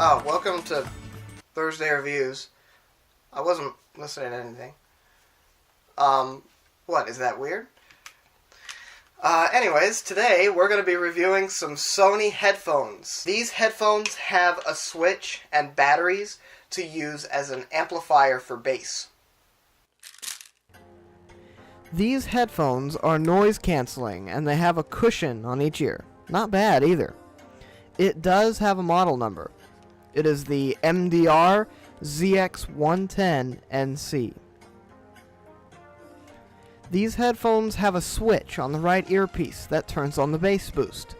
Oh, welcome to Thursday Reviews. I wasn't listening to anything. What, is that weird? Anyways, today we're going to be reviewing some Sony headphones. These headphones have a switch and batteries to use as an amplifier for bass. These headphones are noise cancelling and they have a cushion on each ear. Not bad either. It does have a model number. It is the MDR-ZX110 NC. These headphones have a switch on the right earpiece that turns on the bass boost.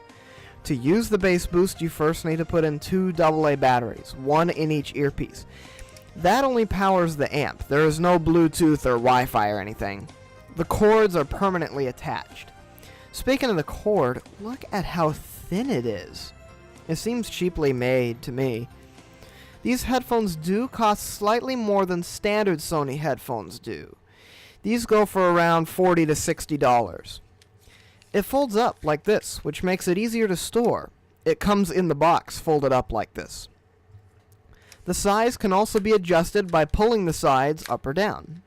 To use the bass boost, you first need to put in two AA batteries, one in each earpiece. That only powers the amp. There is no Bluetooth or Wi-Fi or anything. The cords are permanently attached. Speaking of the cord, look at how thin it is. It seems cheaply made to me. These headphones do cost slightly more than standard Sony headphones do. These go for around $40 to $60. It folds up like this, which makes it easier to store. It comes in the box folded up like this. The size can also be adjusted by pulling the sides up or down.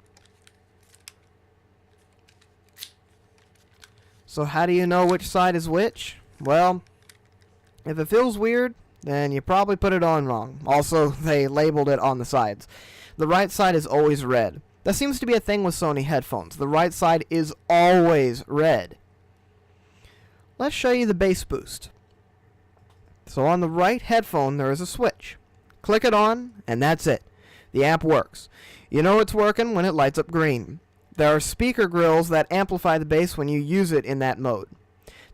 So how do you know which side is which? Well, if it feels weird, then you probably put it on wrong. Also, they labeled it on the sides. The right side is always red. That seems to be a thing with Sony headphones. The right side is always red. Let's show you the bass boost. So on the right headphone, there is a switch. Click it on, and that's it. The amp works. You know it's working when it lights up green. There are speaker grills that amplify the bass when you use it in that mode.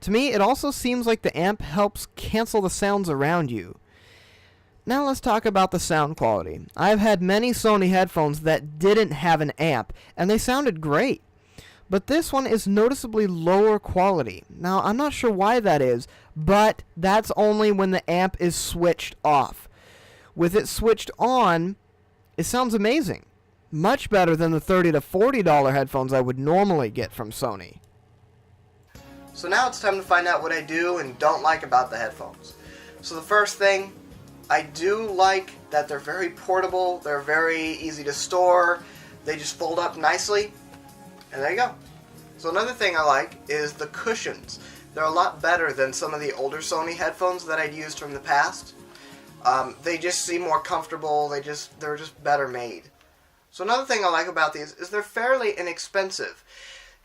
To me, it also seems like the amp helps cancel the sounds around you. Now let's talk about the sound quality. I've had many Sony headphones that didn't have an amp, and they sounded great. But this one is noticeably lower quality. Now, I'm not sure why that is, but that's only when the amp is switched off. With it switched on, it sounds amazing. Much better than the $30 to $40 headphones I would normally get from Sony. So now it's time to find out what I do and don't like about the headphones. So the first thing, I do like that they're very portable, they're very easy to store, they just fold up nicely, and there you go. So another thing I like is the cushions. They're a lot better than some of the older Sony headphones that I'd used from the past. They just seem more comfortable, they're just better made. So another thing I like about these is they're fairly inexpensive.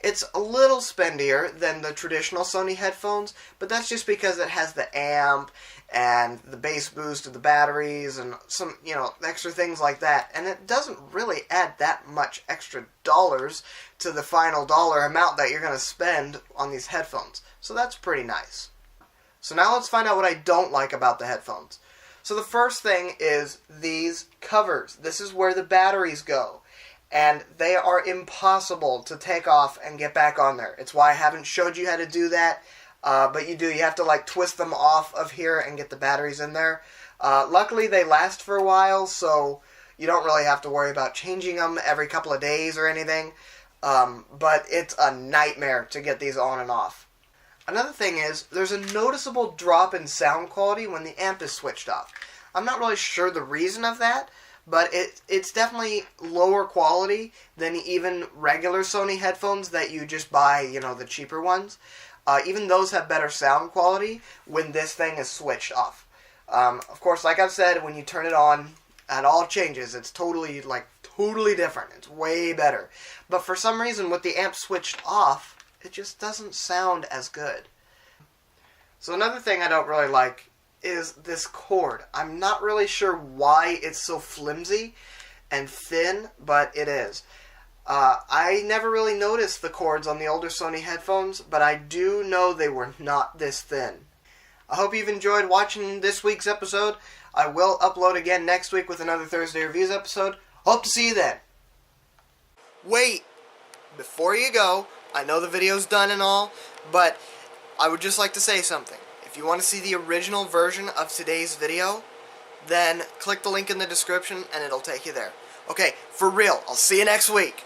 It's a little spendier than the traditional Sony headphones, but that's just because it has the amp and the bass boost of the batteries and some, extra things like that. And it doesn't really add that much extra dollars to the final dollar amount that you're going to spend on these headphones. So that's pretty nice. So now let's find out what I don't like about the headphones. So the first thing is these covers. This is where the batteries go. And they are impossible to take off and get back on there. It's why I haven't showed you how to do that. But you do. You have to twist them off of here and get the batteries in there. Luckily they last for a while, so you don't really have to worry about changing them every couple of days or anything. But it's a nightmare to get these on and off. Another thing is, there's a noticeable drop in sound quality when the amp is switched off. I'm not really sure the reason of that, but it's definitely lower quality than even regular Sony headphones that you just buy, the cheaper ones. Even those have better sound quality when this thing is switched off. Of course, like I've said, when you turn it on, it all changes. It's totally different. It's way better. But for some reason, with the amp switched off, it just doesn't sound as good. So another thing I don't really like is this cord. I'm not really sure why it's so flimsy and thin, but it is. I never really noticed the cords on the older Sony headphones, but I do know they were not this thin. I hope you've enjoyed watching this week's episode. I will upload again next week with another Thursday Reviews episode. Hope to see you then. Wait! Before you go, I know the video's done and all, but I would just like to say something. If you want to see the original version of today's video, then click the link in the description and it'll take you there. Okay, for real, I'll see you next week.